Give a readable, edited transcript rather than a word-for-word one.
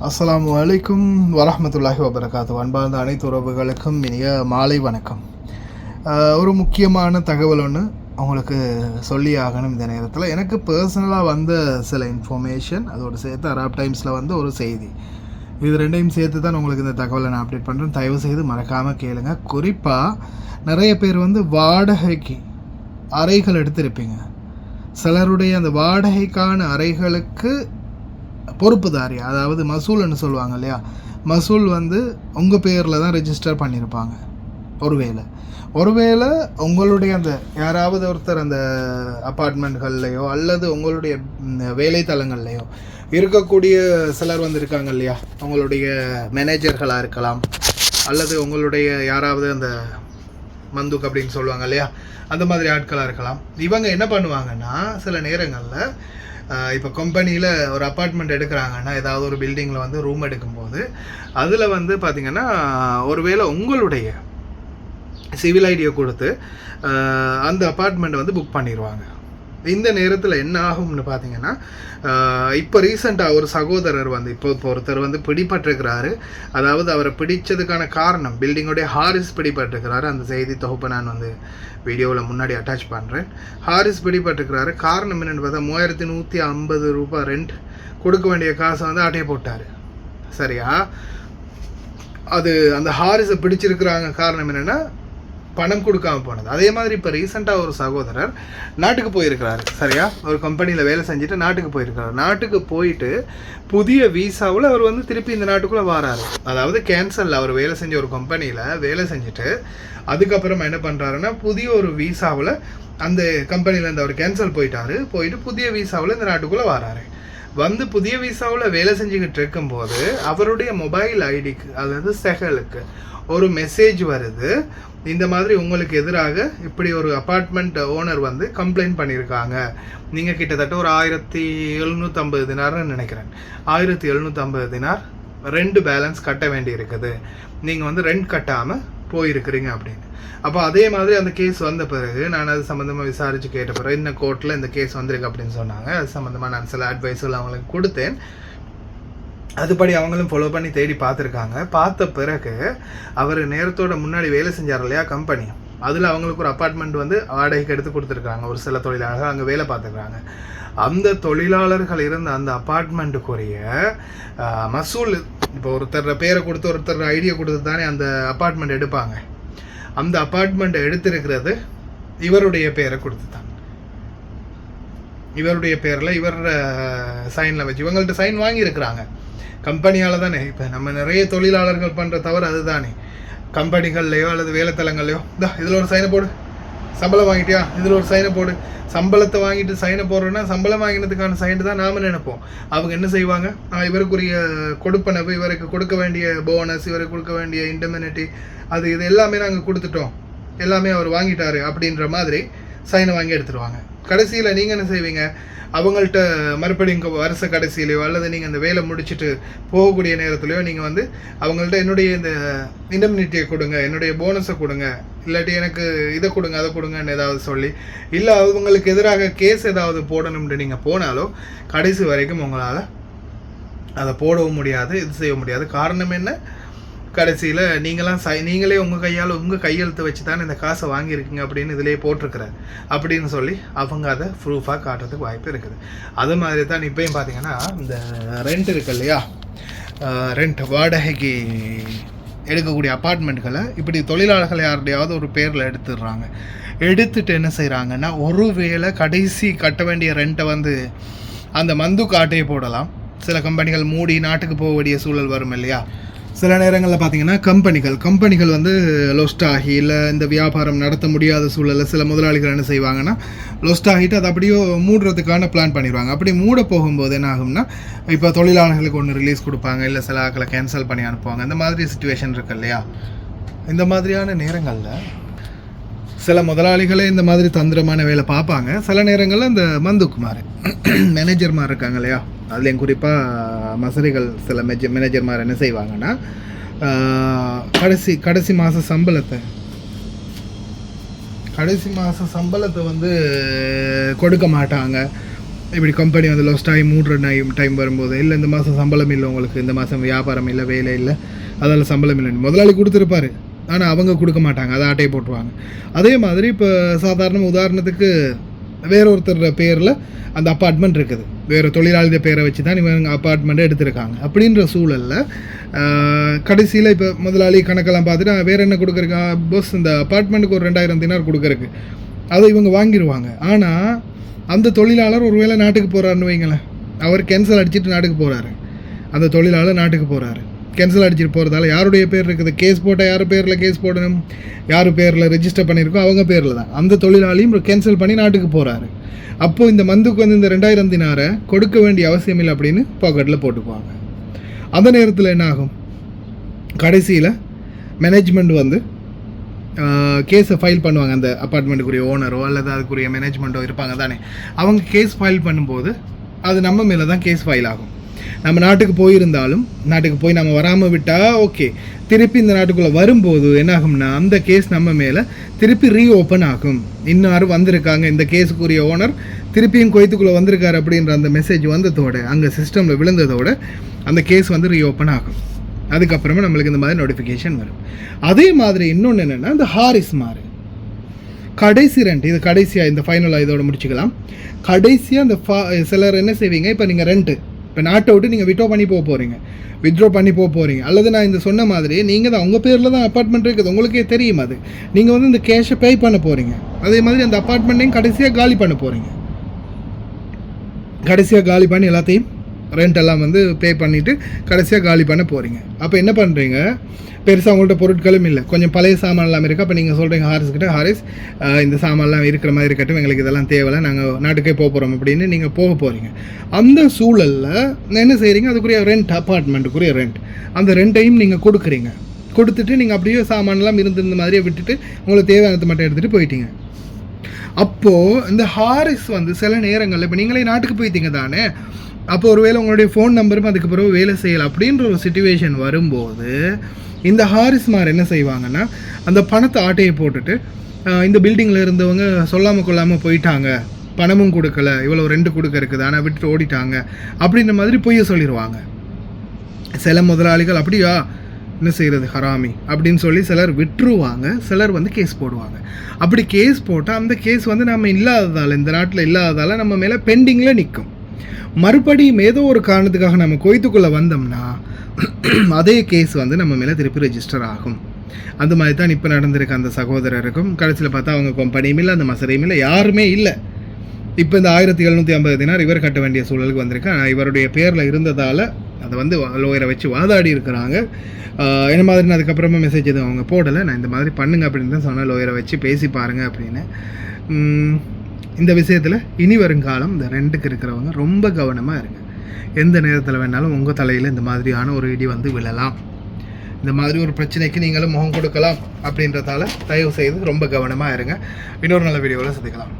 அஸ்ஸலாமு அலைக்கும் வரஹ்மத்துல்லாஹி வபரகாத்து. அன்பார்ந்த அனைத்து உறவுகளுக்கும் இனிய மாலை வணக்கம். ஒரு முக்கியமான தகவல் ஒன்று உங்களுக்கு சொல்லி ஆகணும் இந்த நேரத்தில். எனக்கு பர்சனலாக வந்த சில இன்ஃபர்மேஷன், அதோடு சேர்த்து அரப் டைம்ஸில் வந்து ஒரு செய்தி, இது ரெண்டையும் சேர்த்து தான் உங்களுக்கு இந்த தகவலை நான் அப்டேட் பண்ணுறேன். தயவு செய்து மறக்காமல் கேளுங்க. குறிப்பாக நிறைய பேர் வந்து வாடகைக்கு அறைகள் எடுத்திருப்பீங்க. சிலருடைய அந்த வாடகைக்கான அறைகளுக்கு பொறுப்புதாரி, அதாவது மசூல்னு சொல்லுவாங்க இல்லையா, மசூல் வந்து உங்கள் பேரில் தான் ரெஜிஸ்டர் பண்ணியிருப்பாங்க. ஒருவேளை உங்களுடைய அந்த யாராவது ஒருத்தர் அந்த அப்பார்ட்மெண்ட்கள்லையோ அல்லது உங்களுடைய வேலைத்தலங்கள்லையோ இருக்கக்கூடிய சிலர் வந்து இருக்காங்க இல்லையா, உங்களுடைய மேனேஜர்களாக இருக்கலாம் அல்லது உங்களுடைய யாராவது அந்த மந்துக் அப்படின்னு சொல்லுவாங்க இல்லையா, அந்த மாதிரி ஆட்களாக இருக்கலாம். இவங்க என்ன பண்ணுவாங்கன்னா, சில நேரங்களில் இப்போ கம்பெனியில் ஒரு அப்பார்ட்மெண்ட் எடுக்கிறாங்கன்னா, ஏதாவது ஒரு பில்டிங்கில் வந்து ரூம் எடுக்கும்போது அதில் வந்து பார்த்திங்கன்னா ஒருவேளை உங்களுடைய சிவில் ஐடியை கொடுத்து அந்த அப்பார்ட்மெண்ட்டை வந்து புக் பண்ணிடுவாங்க. இந்த நேரத்தில் என்ன ஆகும்னு பார்த்தீங்கன்னா, இப்போ ரீசெண்டாக ஒரு சகோதரர் வந்து இப்போ ஒருத்தர் வந்து பிடிபட்டிருக்கிறாரு. அதாவது அவரை பிடிச்சதுக்கான காரணம், பில்டிங்கோடைய ஹாரிஸ் பிடிபட்டிருக்கிறாரு. அந்த செய்தி தொகுப்பை நான் வந்து வீடியோவில் முன்னாடி அட்டாச் பண்ணுறேன். ஹாரிஸ் பிடிபட்டிருக்கிறாரு. காரணம் என்னென்னு பார்த்தா, 3150 ரூபாய் ரெண்ட் கொடுக்க வேண்டிய காசை வந்து ஆட்டையை போட்டார். சரியா? அது அந்த ஹாரிஸை பிடிச்சிருக்கிறாங்க. காரணம் என்னென்னா, பணம் கொடுக்காம போனது. அதே மாதிரி இப்போ ரீசெண்டாக ஒரு சகோதரர் நாட்டுக்கு போயிருக்கிறாரு. சரியா? ஒரு கம்பெனியில் வேலை செஞ்சுட்டு நாட்டுக்கு போயிருக்கிறார். நாட்டுக்கு போயிட்டு புதிய வீசாவில் அவர் வந்து திருப்பி இந்த நாட்டுக்குள்ளே வராரு. அதாவது கேன்சல், அவர் வேலை செஞ்ச ஒரு கம்பெனியில் வேலை செஞ்சுட்டு அதுக்கப்புறமா என்ன பண்ணுறாருன்னா, புதிய ஒரு வீசாவில் அந்த கம்பெனிலேருந்து அவர் கேன்சல் போயிட்டு புதிய வீசாவில் இந்த நாட்டுக்குள்ளே வராரு. வந்து புதிய வீசாவில் வேலை செஞ்சுக்கிட்டு இருக்கும்போது அவருடைய மொபைல் ஐடிக்கு, அதாவது செகலுக்கு ஒரு மெசேஜ் வருது. இந்த மாதிரி உங்களுக்கு எதிராக இப்படி ஒரு அப்பார்ட்மெண்ட் ஓனர் வந்து கம்ப்ளைண்ட் பண்ணியிருக்காங்க. நீங்கள் கிட்டத்தட்ட ஒரு 1750 தினார்னு நினைக்கிறேன், 1750 தினார் ரெண்டு பேலன்ஸ் கட்ட வேண்டி இருக்குது. நீங்கள் வந்து ரெண்ட் கட்டாமல் போயிருக்கிறீங்க அப்படின்னு. அப்போ அதே மாதிரி அந்த கேஸ் வந்த பிறகு நான் அது சம்மந்தமாக விசாரித்து கேட்ட பிறகு இந்த கோர்ட்டில் இந்த கேஸ் வந்திருக்கு அப்படின்னு சொன்னாங்க. அது சம்மந்தமாக நான் சில அட்வைஸுகள் அவங்களுக்கு கொடுத்தேன். அதுபடி அவங்களும் ஃபாலோ பண்ணி தேடி பார்த்துருக்காங்க. பார்த்த பிறகு அவர் நேரத்தோட முன்னாடி வேலை செஞ்சார் இல்லையா கம்பெனி, அதில் அவங்களுக்கு ஒரு அப்பார்ட்மெண்ட் வந்து வாடகைக்கு எடுத்து கொடுத்துருக்காங்க. ஒரு சில தொழிலாளர்கள் அங்கே வேலை பார்த்துருக்காங்க. அந்த தொழிலாளர்கள் இருந்த அந்த அப்பார்ட்மெண்ட்டுக்குரிய மசூல், இப்போ ஒருத்தர் பேரை கொடுத்து ஒருத்தர் ஐடியா கொடுத்து தானே அந்த அப்பார்ட்மெண்ட் எடுப்பாங்க. அந்த அப்பார்ட்மெண்ட்டை எடுத்திருக்கிறது இவருடைய பேரை கொடுத்து தான், இவருடைய பேரில் இவர் சைனில் வச்சு இவங்கள்ட்ட சைன் வாங்கியிருக்கிறாங்க. கம்பெனியால் தானே. இப்போ நம்ம நிறைய தொழிலாளர்கள் பண்ணுற தவறு அதுதானே. கம்பெனிகள்லையோ அல்லது வேலைத்தலங்கள்லையோ, இதில் ஒரு சைனை போடு, சம்பளம் வாங்கிட்டியா, இதில் ஒரு சைனை போடு, சம்பளத்தை வாங்கிட்டு சைனை போடுறோன்னா சம்பளம் வாங்கினதுக்கான சைன் தான் நாம் நினைப்போம். அவங்க என்ன செய்வாங்க, இவருக்குரிய கொடுப்பனவு, இவருக்கு கொடுக்க வேண்டிய போனஸ், இவருக்கு கொடுக்க வேண்டிய இண்டெமினிட்டி, இது எல்லாமே நாங்கள் கொடுத்துட்டோம், எல்லாமே அவர் வாங்கிட்டாரு அப்படின்ற மாதிரி சைனை வாங்கி எடுத்துருவாங்க. கடைசியில் நீங்கள் என்ன செய்வீங்க, அவங்கள்ட்ட மறுபடியும் இங்கே வருஷ கடைசியிலையோ அல்லது நீங்கள் அந்த வேலை முடிச்சுட்டு போகக்கூடிய நேரத்துலையோ நீங்கள் வந்து அவங்கள்ட்ட என்னுடைய இந்த இண்டெமினிட்டியை கொடுங்க, என்னுடைய போனஸை கொடுங்க, இல்லாட்டி எனக்கு இதை கொடுங்க அதை கொடுங்கன்னு ஏதாவது சொல்லி, இல்லை அவங்களுக்கு எதிராக கேஸ் ஏதாவது போடணும்னு நீங்கள் போனாலோ கடைசி வரைக்கும் உங்களால் அதை போடவும் முடியாது, இது செய்ய முடியாது. காரணம் என்ன, கடைசியில் நீங்களே உங்கள் கையெழுத்து வச்சு தானே இந்த காசை வாங்கியிருக்கீங்க அப்படின்னு இதிலே போட்டிருக்கிறார் அப்படின்னு சொல்லி அவங்க அதை ப்ரூஃபாக காட்டுறதுக்கு வாய்ப்பு இருக்குது. அது மாதிரி தான் இப்போயும் பார்த்தீங்கன்னா இந்த ரெண்ட் இருக்கு இல்லையா, ரெண்ட் வாடகைக்கு எடுக்கக்கூடிய அப்பார்ட்மெண்ட்களை இப்படி தொழிலாளர்கள் யாருடையாவது ஒரு பேரில் எடுத்துடுறாங்க. எடுத்துட்டு என்ன செய்கிறாங்கன்னா, ஒருவேளை கடைசி கட்ட வேண்டிய ரெண்ட்டை வந்து அந்த மந்து காட்டையை போடலாம். சில கம்பெனிகள் மூடி நாட்டுக்கு போக வேண்டிய சூழல் வரும் இல்லையா. சில நேரங்களில் பார்த்தீங்கன்னா கம்பெனிகள் வந்து லொஸ்ட் ஆகி, இல்லை இந்த வியாபாரம் நடத்த முடியாத சூழலில் சில முதலாளிகள் என்ன செய்வாங்கன்னா, லொஸ்ட் ஆகிட்டு அதை அப்படியே மூடுறதுக்கான பிளான் பண்ணிடுவாங்க. அப்படி மூட போகும்போது என்ன ஆகும்னா, இப்போ தொழிலாளர்களுக்கு ஒன்று ரிலீஸ் கொடுப்பாங்க, இல்லை சில ஆக்களை கேன்சல் பண்ணி அனுப்புவாங்க. இந்த மாதிரி சிச்சுவேஷன் இருக்கு இல்லையா. இந்த மாதிரியான நேரங்களில் சில முதலாளிகளே இந்த மாதிரி தந்திரமான வேலை பார்ப்பாங்க. சில நேரங்களில் இந்த மந்துக்குமார் மேனேஜர்மார் இருக்காங்க இல்லையா, அதுலேயும் குறிப்பாக மசரிகள் சில மேனேஜர்மார் என்ன செய்வாங்கன்னா, கடைசி மாத சம்பளத்தை வந்து கொடுக்க மாட்டாங்க. இப்படி கம்பெனி வந்து லாஸ்ட் டைம் மூடுற டைம் வரும்போது, இல்லை இந்த மாதம் சம்பளம் இல்லை உங்களுக்கு, இந்த மாதம் வியாபாரம் இல்லை, வேலை இல்லை, அதால் சம்பளம் இல்லைன்னு முதலாளி கொடுத்துருப்பாரு, ஆனால் அவங்க கொடுக்க மாட்டாங்க, அதை ஆட்டையை போட்டுருவாங்க. அதே மாதிரி இப்போ சாதாரண உதாரணத்துக்கு வேற ஒருத்தர் பேரில் அந்த அப்பார்ட்மெண்ட் இருக்குது, வேறு தொழிலாளிய பேரை வச்சு தான் இவங்க அப்பார்ட்மெண்ட்டை எடுத்திருக்காங்க. அப்படின்ற சூழலில் கடைசியில் இப்போ முதலாளி கணக்கெல்லாம் பார்த்துட்டு வேறு என்ன கொடுக்குறக்கா பஸ், இந்த அப்பார்ட்மெண்ட்டுக்கு ஒரு 2000 தினார் கொடுக்குறக்கு, அதை இவங்க வாங்கிடுவாங்க. ஆனால் அந்த தொழிலாளர் ஒரு வேளை நாட்டுக்கு போகிறாருன்னு வைங்களேன், அவர் கேன்சல் அடிச்சுட்டு நாட்டுக்கு போகிறாரு, அந்த தொழிலாளர் நாட்டுக்கு போகிறாரு, கேன்சல் அடிச்சுட்டு போகிறதால யாருடைய பேர் இருக்குது, கேஸ் போட்டால் யார் பேரில் கேஸ் போடணும், யார் பேரில் ரெஜிஸ்டர் பண்ணியிருக்கோ அவங்க பேரில் தான், அந்த தொழிலாளியும் கேன்சல் பண்ணி நாட்டுக்கு போகிறாரு. அப்போது இந்த மந்துக்கு வந்து இந்த 2000 தினாரை கொடுக்க வேண்டிய அவசியம் இல்லை அப்படின்னு பாக்கெட்டில் போட்டுக்குவாங்க. அந்த நேரத்தில் என்ன ஆகும், கடைசியில் மேனேஜ்மெண்ட் வந்து கேஸை ஃபைல் பண்ணுவாங்க. அந்த அப்பார்ட்மெண்ட்டுக்குரிய ஓனரோ அல்லது அதுக்குரிய மேனேஜ்மெண்ட்டோ இருப்பாங்க தானே, அவங்க கேஸ் ஃபைல் பண்ணும்போது அது நம்ம மேலே தான் கேஸ் ஃபைல் ஆகும். நம்ம நாட்டுக்கு போயிருந்தாலும், நாட்டுக்கு போய் நம்ம வராமல் விட்டால் ஓகே, திருப்பி இந்த நாட்டுக்குள்ளே வரும்போது என்ன ஆகும்னா அந்த கேஸ் நம்ம மேலே திருப்பி ரீஓப்பன் ஆகும். இன்னும் வந்திருக்காங்க, இந்த கேஸுக்குரிய ஓனர் திருப்பியும் குவைத்துக்குள்ளே வந்திருக்காரு அப்படின்ற அந்த மெசேஜ் வந்ததோட, அங்கே சிஸ்டமில் விழுந்ததோட அந்த கேஸ் வந்து ரீஓப்பன் ஆகும். அதுக்கப்புறமா நம்மளுக்கு இந்த மாதிரி நோட்டிஃபிகேஷன் வரும். அதே மாதிரி இன்னொன்று என்னென்னா, இந்த ஹாரிஸ் மாதிரி கடைசி ரெண்ட், இது கடைசியாக இந்த ஃபைனலாக இதோட முடிச்சுக்கலாம். கடைசியாக அந்த சிலர் என்ன செய்வீங்க, இப்போ நீங்கள் ரெண்ட்டு, இப்போ நாட்டை விட்டு நீங்கள் விட்ரோ பண்ணி போக போகிறீங்க, அல்லது நான் இந்த சொன்ன மாதிரி நீங்கள் தான் உங்கள் பேரில் தான் அப்பார்ட்மெண்ட் இருக்குது, உங்களுக்கே தெரியும், அது நீங்கள் வந்து இந்த கேஷை பே பண்ண போகிறீங்க. அதே மாதிரி அந்த அப்பார்ட்மெண்ட்டையும் கடைசியாக காலி பண்ண போகிறீங்க. கடைசியாக காலி பண்ணி எல்லாத்தையும் ரெண்ட் எல்லாம் வந்து பே பண்ணிவிட்டு கடைசியாக காலி பண்ண போகிறீங்க. அப்போ என்ன பண்ணுறீங்க, பெருசாக உங்கள்கிட்ட பொருட்களும் இல்லை, கொஞ்சம் பழைய சாமான்லாம் இருக்குது. அப்போ நீங்கள் சொல்கிறீங்க ஹாரிஸ்கிட்ட, ஹாரிஸ் இந்த சாமான்லாம் இருக்கிற மாதிரி இருக்கட்டும், எங்களுக்கு இதெல்லாம் தேவையில்லை, நாங்கள் நாட்டுக்கே போகிறோம் அப்படின்னு நீங்கள் போக போகிறீங்க. அந்த சூழலில் என்ன செய்கிறீங்க, அதுக்குரிய ரெண்ட், அப்பார்ட்மெண்ட்டுக்குரிய ரெண்ட், அந்த ரெண்ட்டையும் நீங்கள் கொடுத்துட்டு நீங்கள் அப்படியே சாமான்லாம் இருந்த மாதிரியே விட்டுட்டு உங்களுக்கு தேவையானதை மட்டும் எடுத்துகிட்டு போயிட்டீங்க. அப்போது இந்த ஹாரிஸ் வந்து சில நேரங்களில், இப்போ நீங்களே நாட்டுக்கு போயிட்டீங்க தானே, அப்போ ஒருவேளை உங்களுடைய ஃபோன் நம்பரும் அதுக்கு பிறகு வேலை செய்யலை அப்படின்ற ஒரு சிச்சுவேஷன் வரும்போது இந்த ஹாரிஸ்மார் என்ன செய்வாங்கன்னா, அந்த பணத்தை ஆட்டையை போட்டுட்டு இந்த பில்டிங்கில் இருந்தவங்க சொல்லாமல் கொள்ளாமல் போயிட்டாங்க, பணமும் கொடுக்கல, இவ்வளோ ரெண்டு கொடுக்க இருக்குது, ஆனால் விட்டுட்டு ஓடிட்டாங்க அப்படின்ற மாதிரி பொய்ய சொல்லிடுவாங்க. சில முதலாளிகள் அப்படியா என்ன செய்கிறது ஹராமி அப்படின்னு சொல்லி சிலர் விட்டுருவாங்க, சிலர் வந்து கேஸ் போடுவாங்க. அப்படி கேஸ் போட்டால் அந்த கேஸ் வந்து நம்ம இல்லாததால், இந்த நாட்டில் இல்லாததால் நம்ம மேலே பெண்டிங்கில் நிற்கும். மறுபடியும் ஏதோ ஒரு காரணத்துக்காக நம்ம குவைத்துக்குள்ளே வந்தோம்னா அதே கேஸ் வந்து நம்ம மேலே திருப்பி ரெஜிஸ்டர் ஆகும். அந்த மாதிரி தான் இப்போ நடந்திருக்கு அந்த சகோதரருக்கும். கடைசியில் பார்த்தா அவங்க கம்பெனியும் இல்லை, அந்த மசரையும் இல்லை, யாருமே இல்லை. இப்போ இந்த 1750 தினார் இவர் கட்ட வேண்டிய சூழலுக்கு வந்திருக்கு. இவருடைய பேரில் இருந்ததால் அதை வந்து லோயரை வச்சு வாதாடி இருக்கிறாங்க. என்ன மாதிரி அதுக்கப்புறமா மெசேஜ் எதுவும் அவங்க போடலை, நான் இந்த மாதிரி பண்ணுங்க அப்படின்னு தான் சொன்னேன், லோயரை வச்சு பேசி பாருங்கள் அப்படின்னு. இந்த விஷயத்தில் இனி வருங்காலம் இந்த ரெண்டுக்கு இருக்கிறவங்க ரொம்ப கவனமாக இருங்க. எந்த நேரத்தில் வேணாலும் உங்கள் தலையில் இந்த மாதிரியான ஒரு இடி வந்து விழலாம். இந்த மாதிரி ஒரு பிரச்சனைக்கு நீங்களும் முகம் கொடுக்கலாம் அப்படின்றதால தயவு செய்து ரொம்ப கவனமாக இருங்க. இன்னொரு நல்ல வீடியோவில் சந்திக்கலாம்.